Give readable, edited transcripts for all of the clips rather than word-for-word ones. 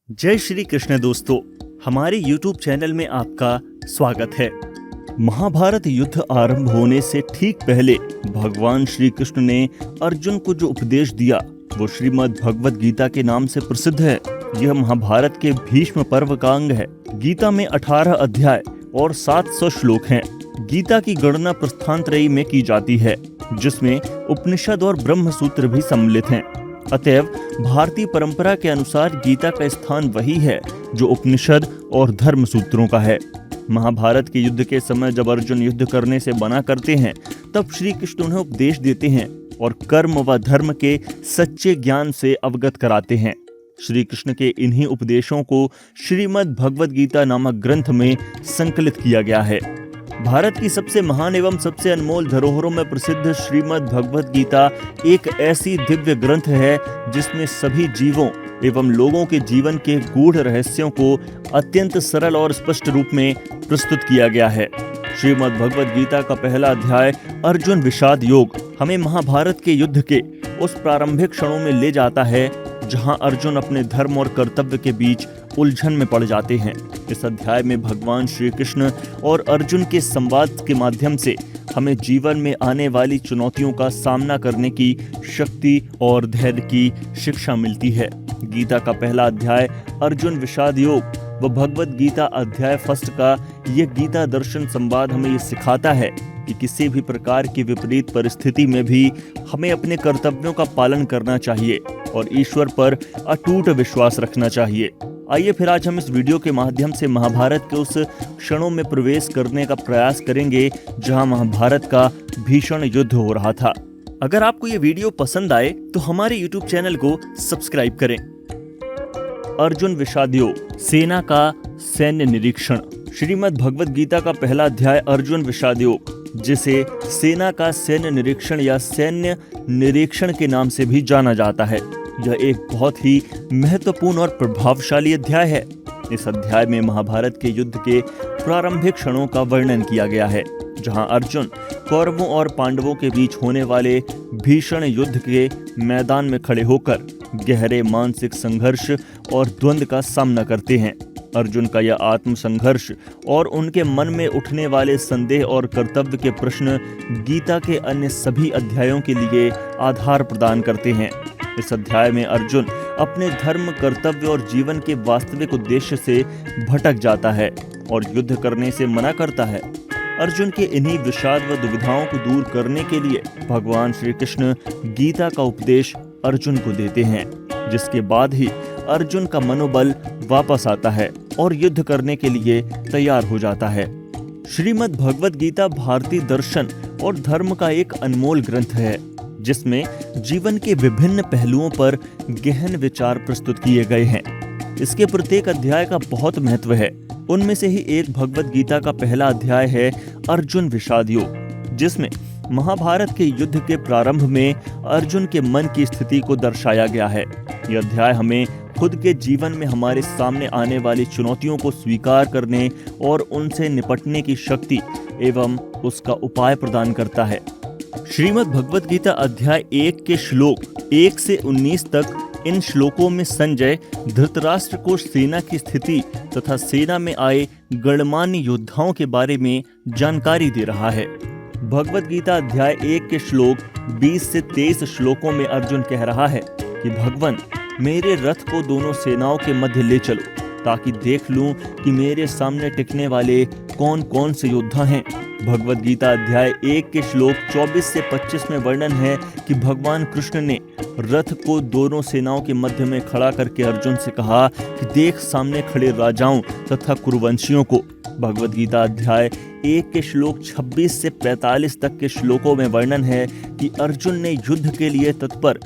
जय श्री कृष्ण दोस्तों, हमारे YouTube चैनल में आपका स्वागत है। महाभारत युद्ध आरंभ होने से ठीक पहले भगवान श्री कृष्ण ने अर्जुन को जो उपदेश दिया वो श्रीमद् भगवद गीता के नाम से प्रसिद्ध है। यह महाभारत के भीष्म पर्व का अंग है। गीता में 18 अध्याय और 700 श्लोक हैं। गीता की गणना प्रस्थानत्रयी में की जाती है, जिसमें उपनिषद और ब्रह्म सूत्र भी सम्मिलित हैं। अतएव भारतीय परंपरा के अनुसार गीता का स्थान वही है जो उपनिषद और धर्म सूत्रों का है। महाभारत के युद्ध के समय जब अर्जुन युद्ध करने से मना करते हैं, तब श्री कृष्ण उन्हें उपदेश देते हैं और कर्म व धर्म के सच्चे ज्ञान से अवगत कराते हैं। श्री कृष्ण के इन्हीं उपदेशों को श्रीमद् भगवद गीता नामक ग्रंथ में संकलित किया गया है। भारत की सबसे महान एवं सबसे अनमोल धरोहरों में प्रसिद्ध श्रीमद् भगवद गीता एक ऐसी दिव्य ग्रंथ है जिसमें सभी जीवों एवं लोगों के जीवन के गूढ़ रहस्यों को अत्यंत सरल और स्पष्ट रूप में प्रस्तुत किया गया है। श्रीमद् भगवद गीता का पहला अध्याय अर्जुन विषाद योग हमें महाभारत के युद्ध के उस प्रारंभिक क्षणों में ले जाता है जहां अर्जुन अपने धर्म और कर्तव्य के बीच उलझन में पड़ जाते हैं। इस अध्याय में भगवान श्री कृष्ण और अर्जुन के संवाद के माध्यम से हमें जीवन में आने वाली चुनौतियों का सामना करने की शक्ति और धैर्य की शिक्षा मिलती है। गीता का पहला अध्याय अर्जुन विषाद योग व भगवद गीता अध्याय फर्स्ट का यह गीता दर्शन संवाद हमें ये सिखाता है कि किसी भी प्रकार की विपरीत परिस्थिति में भी हमें अपने कर्तव्यों का पालन करना चाहिए और ईश्वर पर अटूट विश्वास रखना चाहिए। आइए फिर आज हम इस वीडियो के माध्यम से महाभारत के उस क्षणों में प्रवेश करने का प्रयास करेंगे जहां महाभारत का भीषण युद्ध हो रहा था। अगर आपको ये वीडियो पसंद आए तो हमारे YouTube चैनल को सब्सक्राइब करें। अर्जुन विषाद योग सेना का सैन्य निरीक्षण। श्रीमद् भगवद गीता का पहला अध्याय अर्जुन विषाद योग, जिसे सेना का सैन्य निरीक्षण या सैन्य निरीक्षण के नाम से भी जाना जाता है, यह एक बहुत ही महत्वपूर्ण और प्रभावशाली अध्याय है। इस अध्याय में महाभारत के युद्ध के प्रारंभिक क्षणों का वर्णन किया गया है, जहां अर्जुन कौरवों और पांडवों के बीच होने वाले भीषण युद्ध के मैदान में खड़े होकर गहरे मानसिक संघर्ष और द्वंद्व का सामना करते हैं। अर्जुन का यह आत्म संघर्ष और उनके मन में उठने वाले संदेह और कर्तव्य के प्रश्न गीता के अन्य सभी अध्यायों के लिए आधार प्रदान करते हैं। इस अध्याय में अर्जुन अपने धर्म, कर्तव्य और जीवन के वास्तविक उद्देश्य से भटक जाता है और युद्ध करने से मना करता है। अर्जुन के इन्हीं विषाद व दुविधाओं को दूर करने के लिए भगवान श्री कृष्ण गीता का उपदेश अर्जुन को देते हैं, जिसके बाद ही अर्जुन का मनोबल वापस आता है और युद्ध करने के लिए तैयार हो जाता है। श्रीमद् भगवद गीता भारतीय दर्शन और धर्म का एक अनमोल ग्रंथ है, जिसमें जीवन के विभिन्न पहलुओं पर गहन विचार प्रस्तुत किए गए हैं। इसके प्रत्येक अध्याय का बहुत महत्व है। उनमें से ही एक भगवद गीता का पहला अध्याय है अर्जुन विषाद योग, जिसमें महाभारत के युद्ध के प्रारंभ में अर्जुन के मन की स्थिति को दर्शाया गया है। यह अध्याय हमें खुद के जीवन में हमारे सामने आने वाली चुनौतियों को स्वीकार करने और उनसे निपटने की शक्ति एवं उसका उपाय प्रदान करता है। श्रीमद् भगवद गीता अध्याय 1 के श्लोक 1 से 19 तक, इन श्लोकों में संजय धृतराष्ट्र को सेना की स्थिति तथा सेना में आए गणमान्य योद्धाओं के बारे में जानकारी दे रहा है। भगवद गीता अध्याय 1 के श्लोक 20 से 23 श्लोकों में अर्जुन कह रहा है कि भगवान, मेरे रथ को दोनों सेनाओं के मध्य ले चलो ताकि देख लूं कि मेरे सामने टिकने वाले कौन कौन से योद्धा हैं। भगवद गीता अध्याय 1 के श्लोक 24 से 25 में वर्णन है कि भगवान कृष्ण ने रथ को दोनों सेनाओं के मध्य में खड़ा करके अर्जुन से कहा कि देख सामने खड़े राजाओं तथा कुरुवंशियों को। भगवद गीता अध्याय 1 के श्लोक 26 से 45 तक के श्लोकों में वर्णन है कि अर्जुन ने युद्ध के लिए तत्पर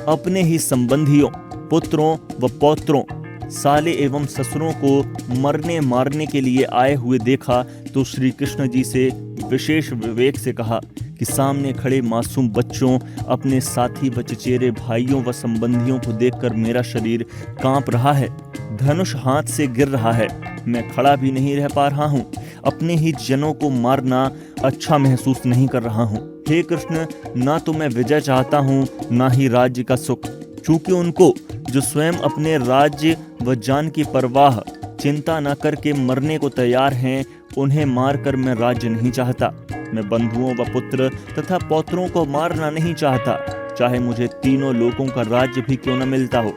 अपने ही संबंधियों, पुत्रों व पौत्रों, साले एवं ससुरों को मरने मारने के लिए आए हुए देखा तो श्री कृष्ण जी से विशेष विवेक से कहा कि सामने खड़े मासूम बच्चों, अपने साथी व चचेरे भाइयों व संबंधियों को देखकर मेरा शरीर कांप रहा है, धनुष हाथ से गिर रहा है, मैं खड़ा भी नहीं रह पा रहा हूँ, अपने ही जनों को मारना अच्छा महसूस नहीं कर रहा हूँ। हे कृष्ण, ना तो मैं विजय चाहता हूँ ना ही राज्य का सुख, चूंकि उनको जो स्वयं अपने राज्य व जान की परवाह चिंता न करके मरने को तैयार हैं, उन्हें मारकर मैं राज्य नहीं चाहता। मैं बंधुओं व पुत्र तथा पौत्रों को मारना नहीं चाहता, चाहे मुझे तीनों लोकों का राज्य भी क्यों न मिलता हो।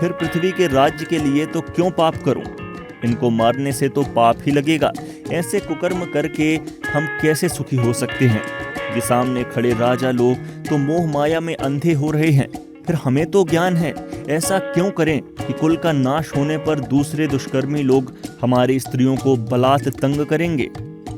फिर पृथ्वी के राज्य के लिए तो क्यों पाप करूं? इनको मारने से तो पाप ही लगेगा। ऐसे कुकर्म करके हम कैसे सुखी हो सकते हैं? ये सामने खड़े राजा लोग तो मोह माया में अंधे हो रहे हैं, फिर हमें तो ज्ञान है। ऐसा क्यों करें कि कुल का नाश होने पर दूसरे दुष्कर्मी लोग हमारी स्त्रियों को बलात् तंग करेंगे,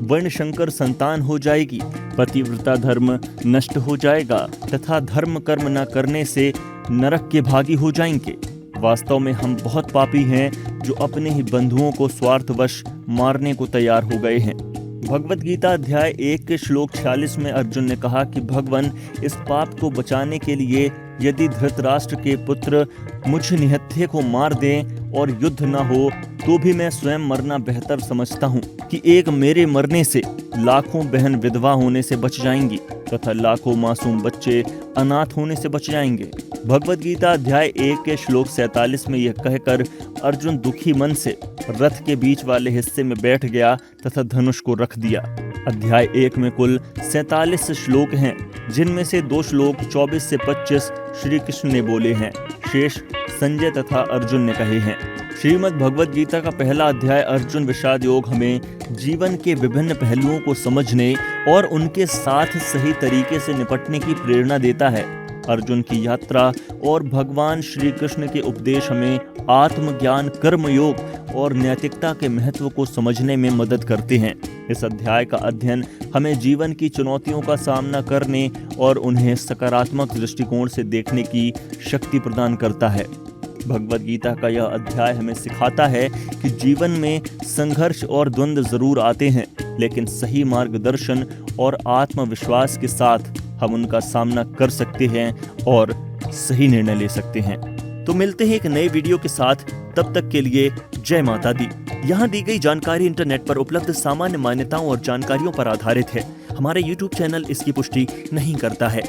वर्ण शंकर संतान हो जाएगी, पतिव्रता धर्म नष्ट हो जाएगा तथा धर्म कर्म न करने से नरक के भागी हो जाएंगे। वास्तव में हम बहुत पापी हैं जो अपने ही बंधुओं को स्वार्थवश मारने को तैयार हो गए हैं। भगवत गीता अध्याय 1 के श्लोक 46 में अर्जुन ने कहा कि भगवान, इस पाप को बचाने के लिए यदि धृतराष्ट्र के पुत्र मुझ निहत्थे को मार दें और युद्ध न हो तो भी मैं स्वयं मरना बेहतर समझता हूँ कि एक मेरे मरने से लाखों बहन विधवा होने से बच जाएंगी तथा लाखों मासूम बच्चे अनाथ होने से बच जाएंगे। भगवत गीता अध्याय 1 के श्लोक 47 में यह कहकर अर्जुन दुखी मन से रथ के बीच वाले हिस्से में बैठ गया तथा धनुष को रख दिया। अध्याय 1 में कुल 47 श्लोक हैं, जिनमें से 2 श्लोक 24 से 25 श्री कृष्ण ने बोले हैं, शेष संजय तथा अर्जुन ने कहे हैं। श्रीमद् भगवत गीता का पहला अध्याय अर्जुन विषाद योग हमें जीवन के विभिन्न पहलुओं को समझने और उनके साथ सही तरीके से निपटने की प्रेरणा देता है। अर्जुन की यात्रा और भगवान श्री कृष्ण के उपदेश हमें आत्मज्ञान, कर्म योग और नैतिकता के महत्व को समझने में मदद करते हैं। इस अध्याय का अध्ययन हमें जीवन की चुनौतियों का सामना करने और उन्हें सकारात्मक दृष्टिकोण से देखने की शक्ति प्रदान करता है। भगवत गीता का यह अध्याय हमें सिखाता है कि जीवन में संघर्ष और द्वंद्व जरूर आते हैं, लेकिन सही मार्गदर्शन और आत्मविश्वास के साथ हम उनका सामना कर सकते हैं और सही निर्णय ले सकते हैं। तो मिलते हैं एक नए वीडियो के साथ, तब तक के लिए जय माता दी। यहाँ दी गई जानकारी इंटरनेट पर उपलब्ध सामान्य मान्यताओं और जानकारियों पर आधारित है। हमारे YouTube चैनल इसकी पुष्टि नहीं करता है।